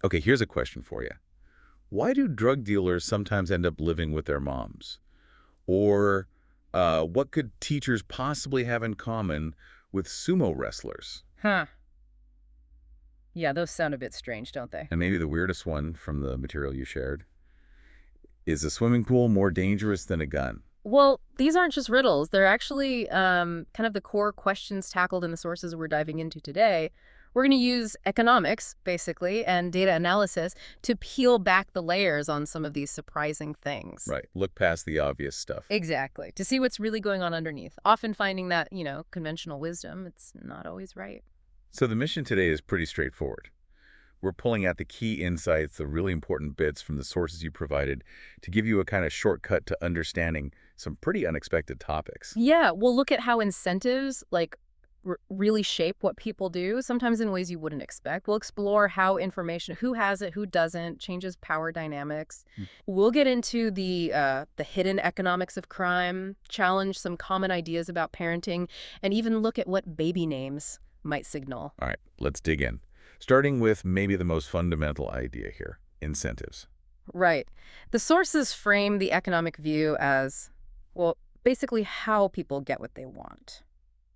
Okay, here's a question for you. Why do drug dealers sometimes end up living with their moms? Or what could teachers possibly have in common with sumo wrestlers? Huh. Yeah, those sound a bit strange, don't they? And maybe the weirdest one from the material you shared. Is a swimming pool more dangerous than a gun? Well, these aren't just riddles. They're actually kind of the core questions tackled in the sources we're diving into today. We're going to use economics, basically, and data analysis to peel back the layers on some of these surprising things. Right. Look past the obvious stuff. Exactly. To see what's really going on underneath. Often finding that, conventional wisdom, it's not always right. So the mission today is pretty straightforward. We're pulling out the key insights, the really important bits from the sources you provided to give you a kind of shortcut to understanding some pretty unexpected topics. Yeah, we'll look at how incentives, like, really shape what people do, sometimes in ways you wouldn't expect. We'll explore how information, who has it, who doesn't, changes power dynamics. Hmm. We'll get into the hidden economics of crime, challenge some common ideas about parenting, and even look at what baby names might signal. All right, let's dig in. Starting with maybe the most fundamental idea here, incentives. Right. The sources frame the economic view as, well, basically how people get what they want.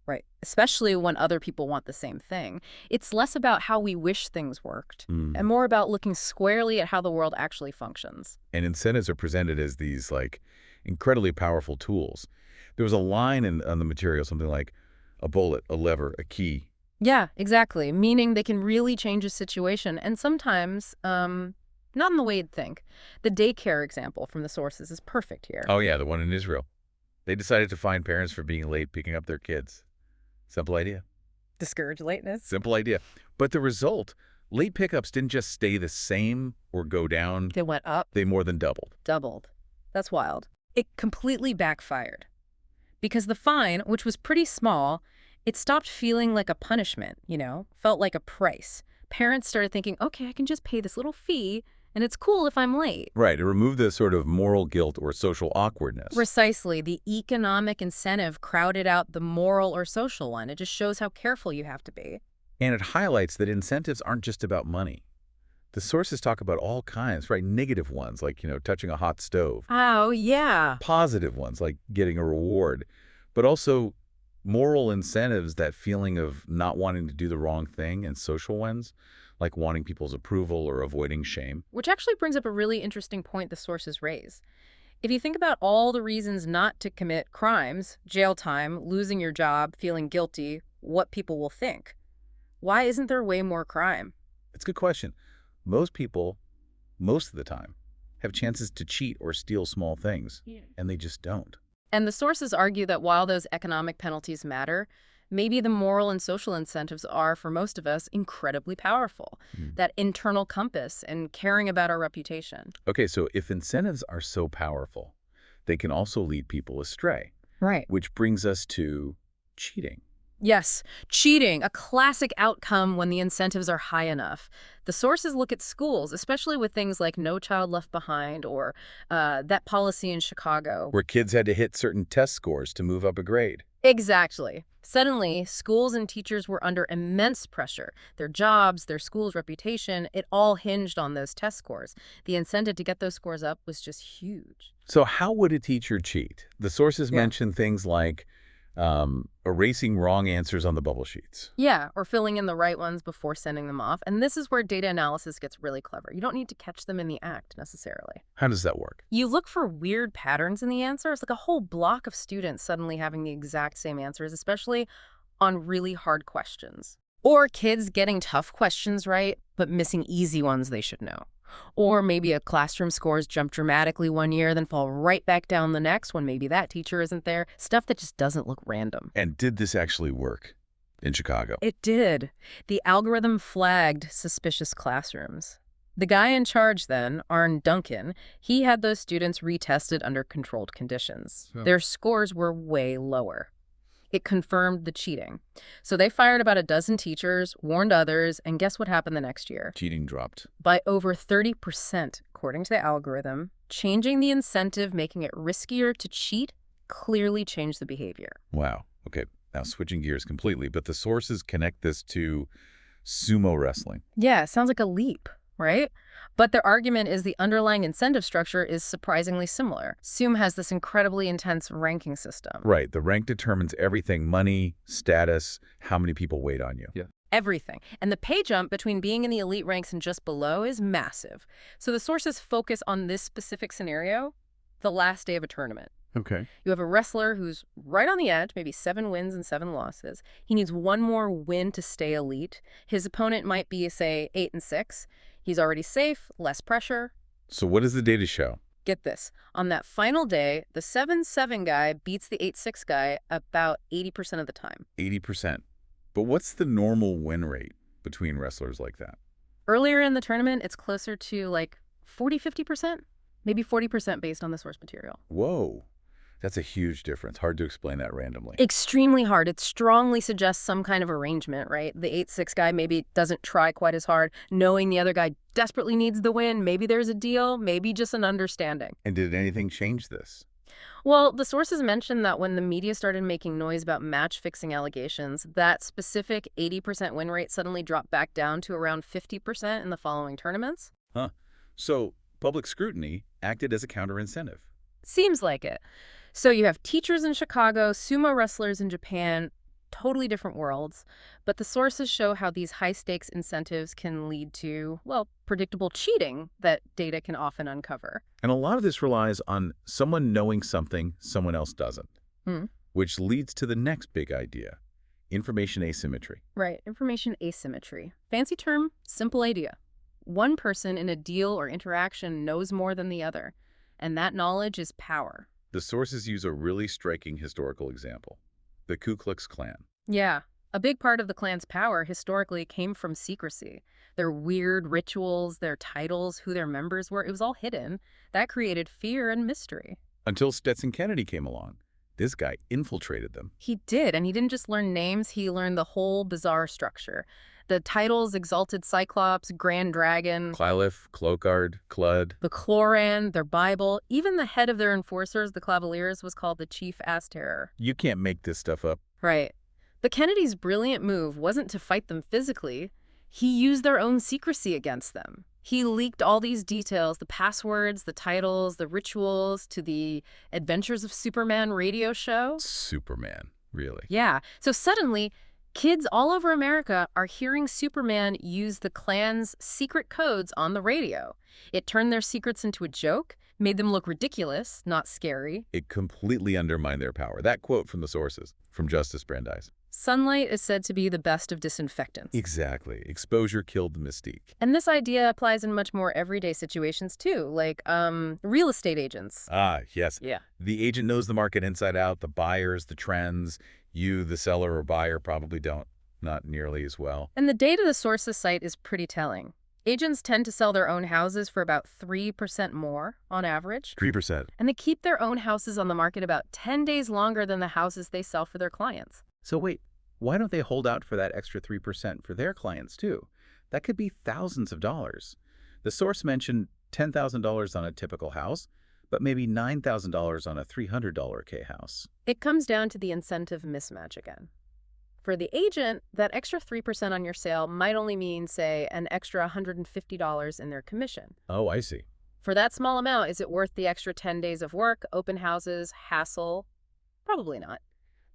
Right. Especially when other people want the same thing. It's less about how we wish things worked and more about looking squarely at how the world actually functions. And incentives are presented as these, like, incredibly powerful tools. There was a line on the material, something like a bullet, a lever, a key. Yeah, exactly. Meaning they can really change a situation. And sometimes, not in the way you'd think. The daycare example from the sources is perfect here. Oh, yeah, the one in Israel. They decided to fine parents for being late picking up their kids. Simple idea. Discourage lateness. Simple idea. But the result, late pickups didn't just stay the same or go down. They went up. They more than doubled. Doubled. That's wild. It completely backfired. Because the fine, which was pretty small, it stopped feeling like a punishment, felt like a price. Parents started thinking, okay, I can just pay this little fee, and it's cool if I'm late. Right. It removed the sort of moral guilt or social awkwardness. Precisely. The economic incentive crowded out the moral or social one. It just shows how careful you have to be. And it highlights that incentives aren't just about money. The sources talk about all kinds, right? Negative ones, like, touching a hot stove. Oh, yeah. Positive ones, like getting a reward. But also moral incentives, that feeling of not wanting to do the wrong thing, and social ones, like wanting people's approval or avoiding shame. Which actually brings up a really interesting point the sources raise. If you think about all the reasons not to commit crimes, jail time, losing your job, feeling guilty, what people will think, why isn't there way more crime? It's a good question. Most people, most of the time, have chances to cheat or steal small things, and they just don't. And the sources argue that while those economic penalties matter, maybe the moral and social incentives are, for most of us, incredibly powerful. That internal compass and caring about our reputation. Okay, so if incentives are so powerful, they can also lead people astray. Right. Which brings us to cheating. Yes, cheating, a classic outcome when the incentives are high enough. The sources look at schools, especially with things like No Child Left Behind or that policy in Chicago. Where kids had to hit certain test scores to move up a grade. Exactly. Suddenly, schools and teachers were under immense pressure. Their jobs, their school's reputation, it all hinged on those test scores. The incentive to get those scores up was just huge. So how would a teacher cheat? The sources mention things like erasing wrong answers on the bubble sheets. Yeah, or filling in the right ones before sending them off. And this is where data analysis gets really clever. You don't need to catch them in the act, necessarily. How does that work? You look for weird patterns in the answers, like a whole block of students suddenly having the exact same answers, especially on really hard questions. Or kids getting tough questions right, but missing easy ones they should know. Or maybe a classroom scores jump dramatically one year, then fall right back down the next when maybe that teacher isn't there. Stuff that just doesn't look random. And did this actually work in Chicago? It did. The algorithm flagged suspicious classrooms. The guy in charge then, Arne Duncan, he had those students retested under controlled conditions. Their scores were way lower. It confirmed the cheating. So they fired about a dozen teachers, warned others, and guess what happened the next year? Cheating dropped. By over 30%, according to the algorithm. Changing the incentive, making it riskier to cheat, clearly changed the behavior. Wow. Okay, now switching gears completely, but the sources connect this to sumo wrestling. Yeah, sounds like a leap. right? But their argument is the underlying incentive structure is surprisingly similar. Sumo has this incredibly intense ranking system. Right. The rank determines everything: money, status, how many people wait on you. Yeah. Everything. And the pay jump between being in the elite ranks and just below is massive. So the sources focus on this specific scenario, the last day of a tournament. Okay. You have a wrestler who's right on the edge, maybe 7 wins and 7 losses. He needs one more win to stay elite. His opponent might be, say, 8 and 6. He's already safe, less pressure. So what does the data show? Get this. On that final day, the 7-7 guy beats the 8-6 guy about 80% of the time. 80%. But what's the normal win rate between wrestlers like that? Earlier in the tournament, it's closer to like 40-50%, maybe 40% based on the source material. Whoa. That's a huge difference. Hard to explain that randomly. Extremely hard. It strongly suggests some kind of arrangement, right? The 8-6 guy maybe doesn't try quite as hard, knowing the other guy desperately needs the win. Maybe there's a deal, maybe just an understanding. And did anything change this? Well, the sources mentioned that when the media started making noise about match-fixing allegations, that specific 80% win rate suddenly dropped back down to around 50% in the following tournaments. Huh. So public scrutiny acted as a counter-incentive. Seems like it. So you have teachers in Chicago, sumo wrestlers in Japan, totally different worlds. But the sources show how these high-stakes incentives can lead to, well, predictable cheating that data can often uncover. And a lot of this relies on someone knowing something someone else doesn't, which leads to the next big idea: information asymmetry. Right, information asymmetry. Fancy term, simple idea. One person in a deal or interaction knows more than the other, and that knowledge is power. The sources use a really striking historical example: the Ku Klux Klan. Yeah, a big part of the Klan's power historically came from secrecy. Their weird rituals, their titles, who their members were, it was all hidden. That created fear and mystery. Until Stetson Kennedy came along. This guy infiltrated them. He did, and he didn't just learn names, he learned the whole bizarre structure. The titles: Exalted Cyclops, Grand Dragon, Clylif, Clokard, Clud. the Cloran, their Bible. Even the head of their enforcers, the Cavaliers, was called the Chief Ass Terror. You can't make this stuff up. Right. But Kennedy's brilliant move wasn't to fight them physically. He used their own secrecy against them. He leaked all these details, the passwords, the titles, the rituals, to the Adventures of Superman radio show. Superman, really? Yeah. So suddenly, kids all over America are hearing Superman use the Klan's secret codes on the radio. It turned their secrets into a joke, made them look ridiculous, not scary. It completely undermined their power. That quote from the sources, from Justice Brandeis. Sunlight is said to be the best of disinfectants. Exactly. Exposure killed the mystique. And this idea applies in much more everyday situations too, like real estate agents. Ah, yes. Yeah. The agent knows the market inside out, the buyers, the trends. You, the seller or buyer, probably don't. Not nearly as well. And the data the sources cite is pretty telling. Agents tend to sell their own houses for about 3% more on average. 3%. And they keep their own houses on the market about 10 days longer than the houses they sell for their clients. So wait, why don't they hold out for that extra 3% for their clients too? That could be thousands of dollars. The source mentioned $10,000 on a typical house, but maybe $9,000 on a $300 K house. It comes down to the incentive mismatch again. For the agent, that extra 3% on your sale might only mean, say, an extra $150 in their commission. Oh, I see. For that small amount, is it worth the extra 10 days of work, open houses, hassle? Probably not.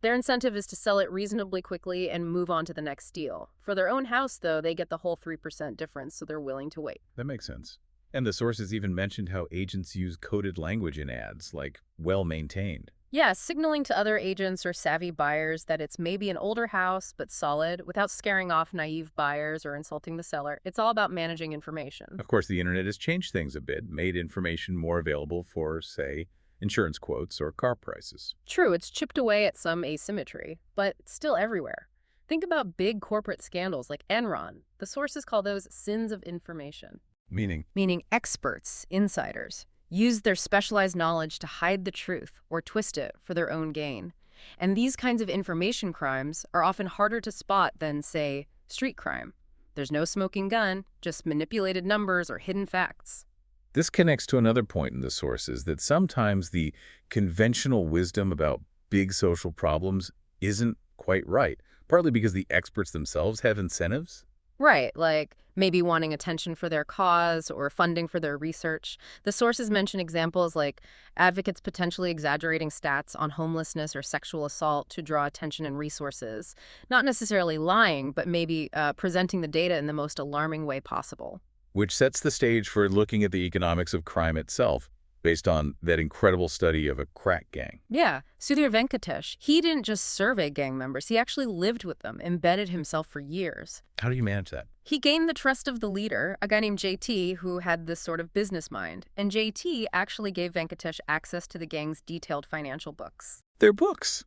Their incentive is to sell it reasonably quickly and move on to the next deal. For their own house, though, they get the whole 3% difference, so they're willing to wait. That makes sense. And the sources even mentioned how agents use coded language in ads, like well-maintained. Yeah, signaling to other agents or savvy buyers that it's maybe an older house, but solid, without scaring off naive buyers or insulting the seller. It's all about managing information. Of course, the internet has changed things a bit, made information more available for, say, insurance quotes or car prices. True, it's chipped away at some asymmetry, but it's still everywhere. Think about big corporate scandals like Enron. The sources call those sins of information. Meaning Experts, insiders, use their specialized knowledge to hide the truth or twist it for their own gain. And these kinds of information crimes are often harder to spot than, say, street crime. There's no smoking gun, just manipulated numbers or hidden facts. This connects to another point in the sources, that sometimes the conventional wisdom about big social problems isn't quite right, partly because the experts themselves have incentives. Right, like maybe wanting attention for their cause or funding for their research. The sources mention examples like advocates potentially exaggerating stats on homelessness or sexual assault to draw attention and resources. Not necessarily lying, but maybe presenting the data in the most alarming way possible. Which sets the stage for looking at the economics of crime itself, based on that incredible study of a crack gang. Yeah, Sudhir Venkatesh, he didn't just survey gang members, he actually lived with them, embedded himself for years. How do you manage that? He gained the trust of the leader, a guy named JT, who had this sort of business mind. And JT actually gave Venkatesh access to the gang's detailed financial books. They're books,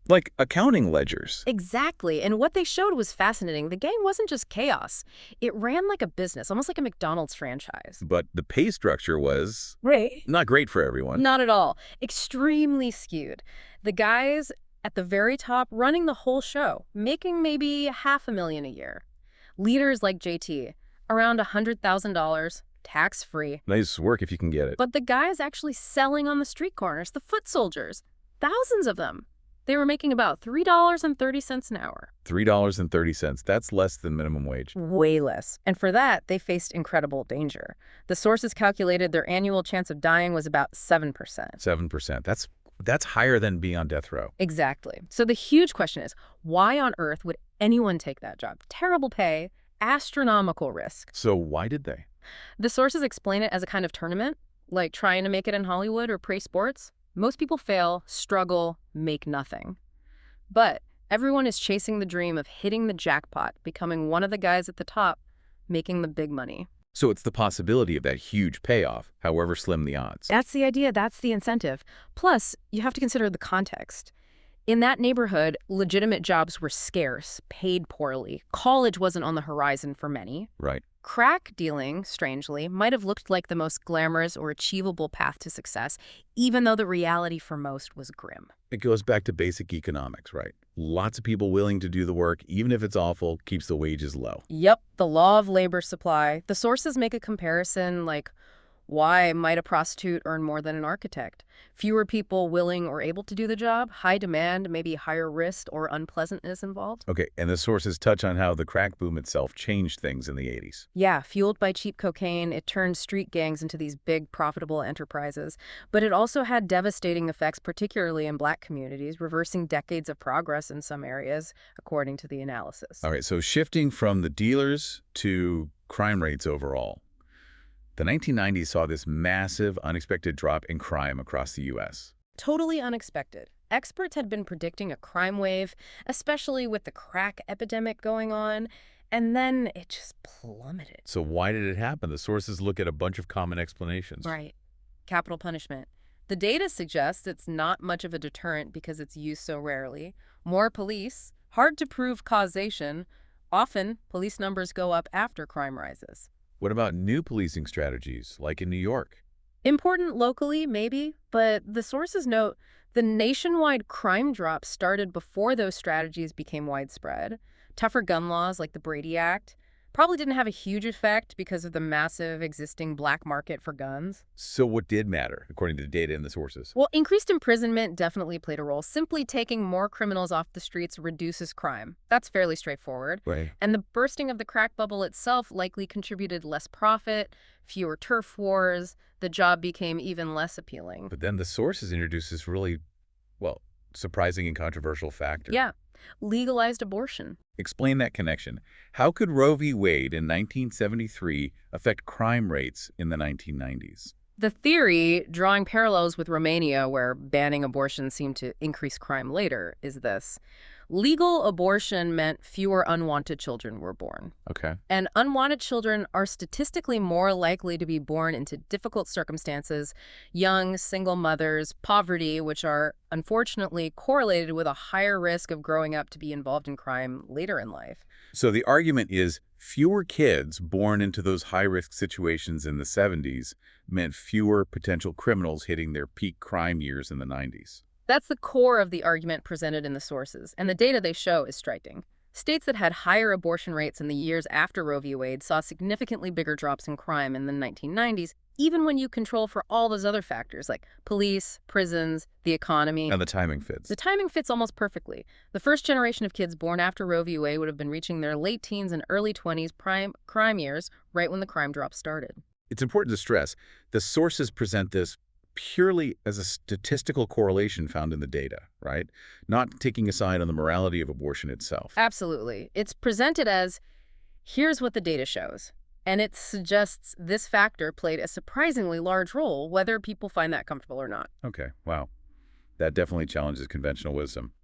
like accounting ledgers. Exactly. And what they showed was fascinating. The gang wasn't just chaos. It ran like a business, almost like a McDonald's franchise. But the pay structure was Right. not great for everyone. Not at all. Extremely skewed. The guys at the very top running the whole show, making maybe $500,000 a year. Leaders like JT, around $100,000, tax-free. Nice work if you can get it. But the guys actually selling on the street corners, the foot soldiers, thousands of them. They were making about $3.30 an hour. $3.30. That's less than minimum wage. Way less. And for that, they faced incredible danger. The sources calculated their annual chance of dying was about 7%. 7%. That's higher than being on death row. Exactly. So the huge question is, why on earth would anyone take that job? Terrible pay, astronomical risk. So why did they? The sources explain it as a kind of tournament, like trying to make it in Hollywood or prey sports. Most people fail, struggle, make nothing. But everyone is chasing the dream of hitting the jackpot, becoming one of the guys at the top, making the big money. So it's the possibility of that huge payoff, however slim the odds. That's the idea. That's the incentive. Plus, you have to consider the context. In that neighborhood, legitimate jobs were scarce, paid poorly. College wasn't on the horizon for many. Right. Crack dealing, strangely, might have looked like the most glamorous or achievable path to success, even though the reality for most was grim. It goes back to basic economics, right? Lots of people willing to do the work, even if it's awful, keeps the wages low. Yep, the law of labor supply. The sources make a comparison like, why might a prostitute earn more than an architect? Fewer people willing or able to do the job, high demand, maybe higher risk or unpleasantness involved. Okay, and the sources touch on how the crack boom itself changed things in the 80s. Yeah, fueled by cheap cocaine, it turned street gangs into these big, profitable enterprises. But it also had devastating effects, particularly in black communities, reversing decades of progress in some areas, according to the analysis. All right, so shifting from the dealers to crime rates overall. The 1990s saw this massive, unexpected drop in crime across the U.S. Totally unexpected. Experts had been predicting a crime wave, especially with the crack epidemic going on, and then it just plummeted. So why did it happen? The sources look at a bunch of common explanations. Right. Capital punishment. The data suggests it's not much of a deterrent because it's used so rarely. More police, hard to prove causation. Often, police numbers go up after crime rises. What about new policing strategies, like in New York? Important locally, maybe, but the sources note the nationwide crime drop started before those strategies became widespread. Tougher gun laws like the Brady Act probably didn't have a huge effect because of the massive existing black market for guns. So what did matter, according to the data and the sources? Well, increased imprisonment definitely played a role. Simply taking more criminals off the streets reduces crime. That's fairly straightforward. Right. And the bursting of the crack bubble itself likely contributed less profit, fewer turf wars. The job became even less appealing. But then the sources introduced this really, well, surprising and controversial factor. Yeah, legalized abortion. Explain that connection. How could Roe v. Wade in 1973 affect crime rates in the 1990s? The theory, drawing parallels with Romania, where banning abortion seemed to increase crime later, is this. Legal abortion meant fewer unwanted children were born. Okay. And unwanted children are statistically more likely to be born into difficult circumstances, young, single mothers, poverty, which are unfortunately correlated with a higher risk of growing up to be involved in crime later in life. So the argument is fewer kids born into those high-risk situations in the 70s meant fewer potential criminals hitting their peak crime years in the 90s. That's the core of the argument presented in the sources, and the data they show is striking. States that had higher abortion rates in the years after Roe v. Wade saw significantly bigger drops in crime in the 1990s, even when you control for all those other factors like police, prisons, the economy. And the timing fits. The timing fits almost perfectly. The first generation of kids born after Roe v. Wade would have been reaching their late teens and early 20s prime crime years, right when the crime drop started. It's important to stress the sources present this purely as a statistical correlation found in the data, right? Not taking a side on the morality of abortion itself. Absolutely. It's presented as, here's what the data shows. And it suggests this factor played a surprisingly large role, whether people find that comfortable or not. Okay, wow. That definitely challenges conventional wisdom.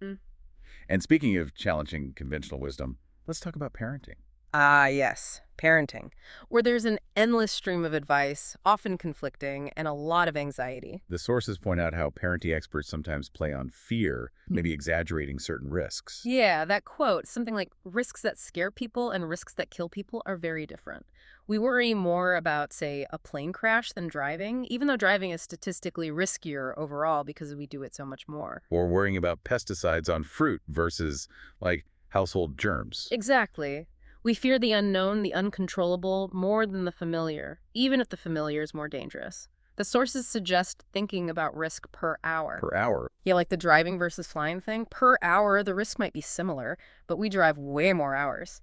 And speaking of challenging conventional wisdom, let's talk about parenting. Ah, yes, parenting, where there's an endless stream of advice, often conflicting, and a lot of anxiety. The sources point out how parenting experts sometimes play on fear, maybe exaggerating certain risks. Yeah, that quote, something like risks that scare people and risks that kill people are very different. We worry more about, say, a plane crash than driving, even though driving is statistically riskier overall because we do it so much more. Or worrying about pesticides on fruit versus, like, household germs. Exactly. We fear the unknown, the uncontrollable, more than the familiar, even if the familiar is more dangerous. The sources suggest thinking about risk per hour. Per hour. Yeah, like the driving versus flying thing. Per hour, the risk might be similar, but we drive way more hours.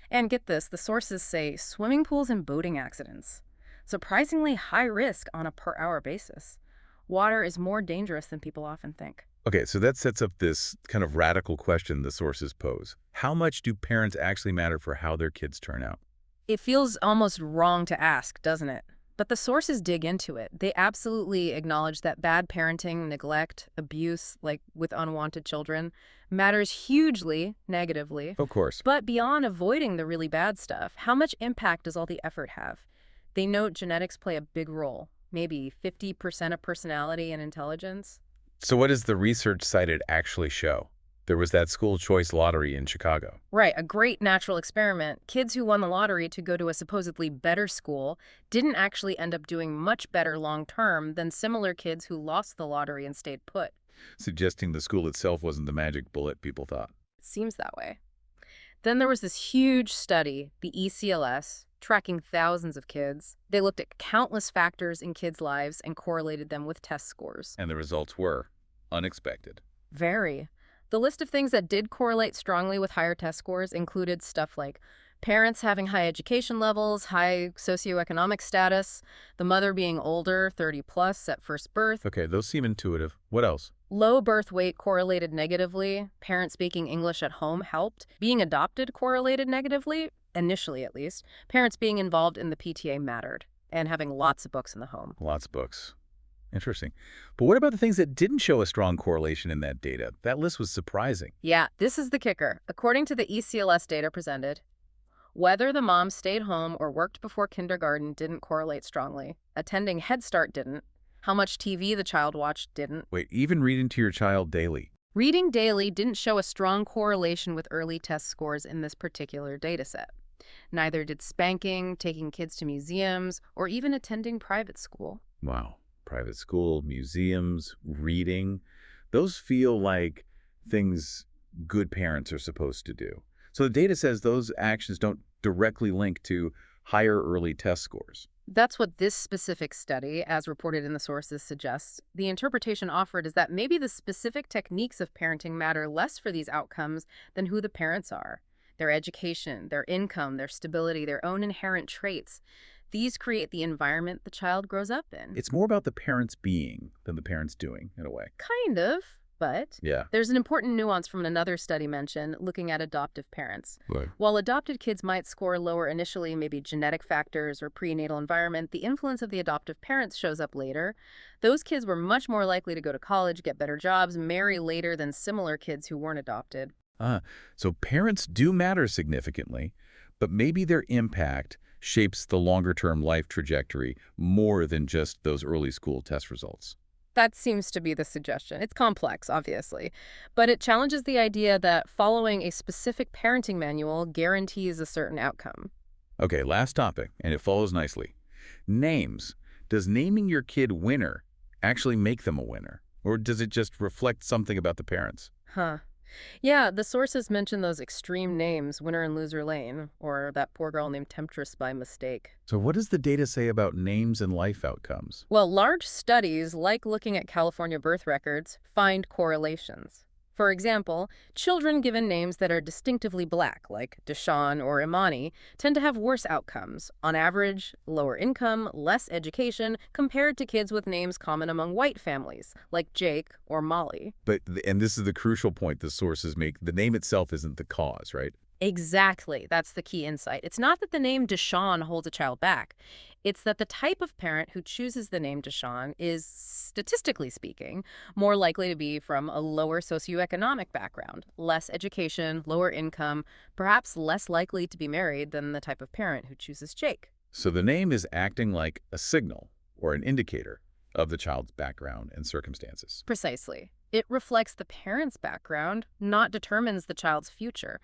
And get this, the sources say swimming pools and boating accidents. Surprisingly high risk on a per hour basis. Water is more dangerous than people often think. Okay, so that sets up this kind of radical question the sources pose. How much do parents actually matter for how their kids turn out? It feels almost wrong to ask, doesn't it? But the sources dig into it. They absolutely acknowledge that bad parenting, neglect, abuse, like with unwanted children, matters hugely negatively. Of course. But beyond avoiding the really bad stuff, how much impact does all the effort have? They note genetics play a big role, maybe 50% of personality and intelligence. So what does the research cited actually show? There was that school choice lottery in Chicago. Right, a great natural experiment. Kids who won the lottery to go to a supposedly better school didn't actually end up doing much better long-term than similar kids who lost the lottery and stayed put. Suggesting the school itself wasn't the magic bullet people thought. It seems that way. Then there was this huge study, the ECLS, tracking thousands of kids. They looked at countless factors in kids' lives and correlated them with test scores. And the results were unexpected. Very. The list of things that did correlate strongly with higher test scores included stuff like parents having high education levels, high socioeconomic status, the mother being older, 30 plus at first birth. Okay, those seem intuitive. What else? Low birth weight correlated negatively. Parents speaking English at home helped. Being adopted correlated negatively, initially at least. Parents being involved in the PTA mattered. And having lots of books in the home. Lots of books. Interesting. But what about the things that didn't show a strong correlation in that data? That list was surprising. Yeah, this is the kicker. According to the ECLS data presented, whether the mom stayed home or worked before kindergarten didn't correlate strongly. Attending Head Start didn't. How much TV the child watched didn't. Wait, even reading to your child daily. Reading daily didn't show a strong correlation with early test scores in this particular dataset. Neither did spanking, taking kids to museums, or even attending private school. Wow. Private school, museums, reading. Those feel like things good parents are supposed to do. So the data says those actions don't directly link to higher early test scores. That's what this specific study, as reported in the sources, suggests. The interpretation offered is that maybe the specific techniques of parenting matter less for these outcomes than who the parents are. Their education, their income, their stability, their own inherent traits. These create the environment the child grows up in. It's more about the parents being than the parents doing, in a way. Kind of, but Yeah. there's an important nuance from another study mentioned looking at adoptive parents. Right. While adopted kids might score lower initially, maybe genetic factors or prenatal environment, the influence of the adoptive parents shows up later. Those kids were much more likely to go to college, get better jobs, marry later than similar kids who weren't adopted. So parents do matter significantly, but maybe their impact shapes the longer-term life trajectory more than just those early school test results. That seems to be the suggestion. It's complex, obviously, but it challenges the idea that following a specific parenting manual guarantees a certain outcome. Okay, last topic, and it follows nicely. Names. Does naming your kid Winner actually make them a winner? Or does it just reflect something about the parents? Yeah, the sources mention those extreme names, Winner and Loser Lane, or that poor girl named Temptress by mistake. So what does the data say about names and life outcomes? Well, large studies, like looking at California birth records, find correlations. For example, children given names that are distinctively black, like Deshaun or Imani, tend to have worse outcomes. On average, lower income, less education, compared to kids with names common among white families, like Jake or Molly. And this is the crucial point the sources make. The name itself isn't the cause, right? Exactly. That's the key insight. It's not that the name Deshaun holds a child back. It's that the type of parent who chooses the name Deshaun is, statistically speaking, more likely to be from a lower socioeconomic background, less education, lower income, perhaps less likely to be married than the type of parent who chooses Jake. So the name is acting like a signal or an indicator of the child's background and circumstances. Precisely. It reflects the parent's background, not determines the child's future.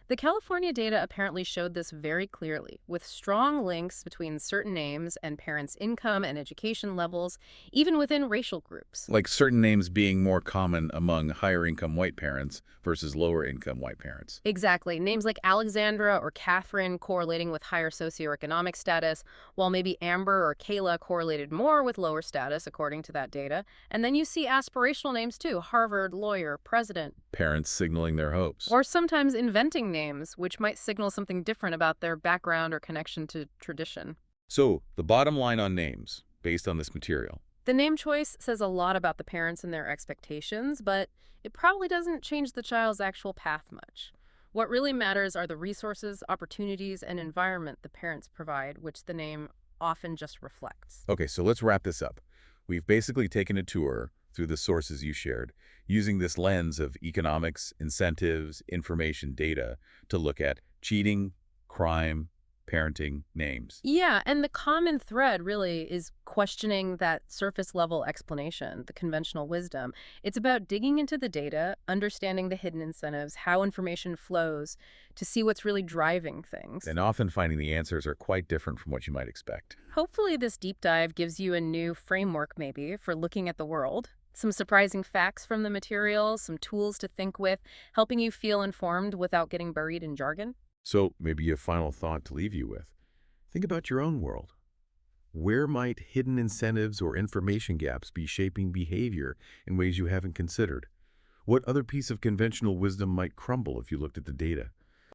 The California data apparently showed this very clearly, with strong links between certain names and parents' income and education levels, even within racial groups. Like certain names being more common among higher-income white parents versus lower-income white parents. Exactly. Names like Alexandra or Catherine correlating with higher socioeconomic status, while maybe Amber or Kayla correlated more with lower status, according to that data. And then you see aspirational names too: Harvard, lawyer, president. Parents signaling their hopes. Or sometimes inventing names, which might signal something different about their background or connection to tradition. So, the bottom line on names, based on this material. The name choice says a lot about the parents and their expectations, but it probably doesn't change the child's actual path much. What really matters are the resources, opportunities, and environment the parents provide, which the name often just reflects. Okay, so let's wrap this up. We've basically taken a tour through the sources you shared, using this lens of economics, incentives, information, data to look at cheating, crime, parenting, names. Yeah, and the common thread really is questioning that surface level explanation, the conventional wisdom. It's about digging into the data, understanding the hidden incentives, how information flows, to see what's really driving things. And often finding the answers are quite different from what you might expect. Hopefully this deep dive gives you a new framework maybe for looking at the world. Some surprising facts from the material, some tools to think with, helping you feel informed without getting buried in jargon. So maybe a final thought to leave you with. Think about your own world. Where might hidden incentives or information gaps be shaping behavior in ways you haven't considered? What other piece of conventional wisdom might crumble if you looked at the data?